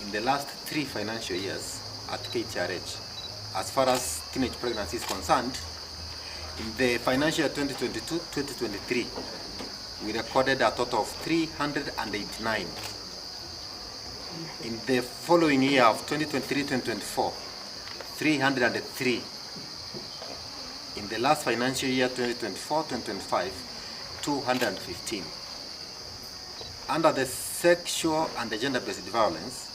in the last 3 financial years at KTRH. As far as teenage pregnancy is concerned, in the financial year 2022-2023, we recorded a total of 389. In the following year of 2023-2024, 303. In the last financial year 2024-2025, 215. Under the sexual and gender-based violence,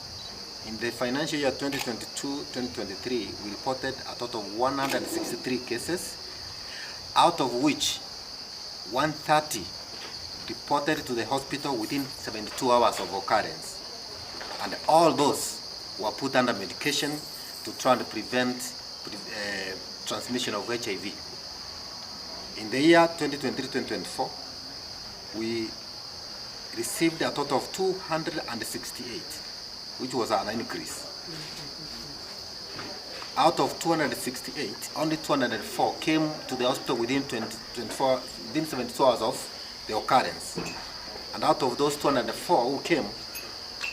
in the financial year 2022-2023, we reported a total of 163 cases, out of which 130 reported to the hospital within 72 hours of occurrence. And all those were put under medication to try and prevent transmission of HIV. In the year 2023-2024, we received a total of 268, which was an increase. Out of 268, only 204 came to the hospital within 72 hours of the occurrence. And out of those 204 who came,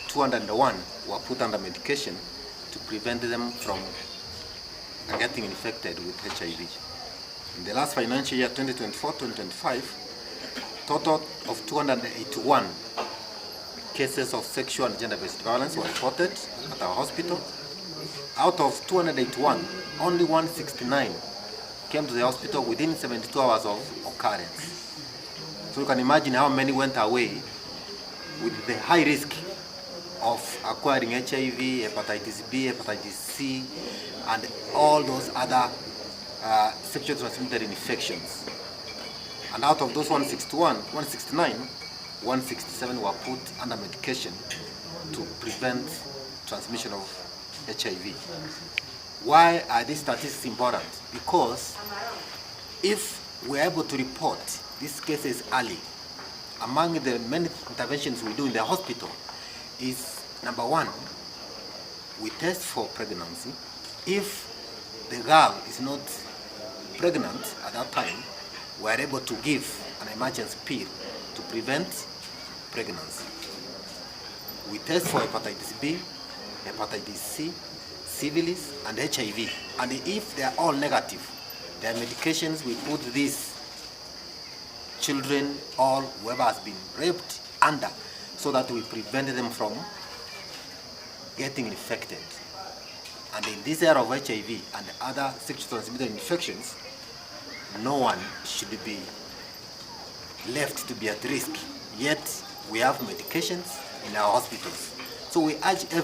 201 were put under medication to prevent them from getting infected with HIV. In the last financial year 2024-2025, total of 281 cases of sexual and gender-based violence were reported at our hospital. Out of 281, only 169 came to the hospital within 72 hours of occurrence. So you can imagine how many went away with the high risk of acquiring HIV, hepatitis B, hepatitis C, and all those other sexually transmitted infections. And out of those 169, 167 were put under medication to prevent transmission of HIV. Why are these statistics important? Because if we're able to report these cases early, among the many interventions we do in the hospital is, number one, we test for pregnancy. If the girl is not pregnant at that time, we are able to give an emergency pill to prevent pregnancy. We test for hepatitis B, hepatitis C, syphilis, and HIV. And if they are all negative, there are medications we put these children or whoever has been raped under, so that we prevent them from getting infected. And in this area of HIV and other sexually transmitted infections, no one should be left to be at risk. Yet we have medications in our hospitals. So we urge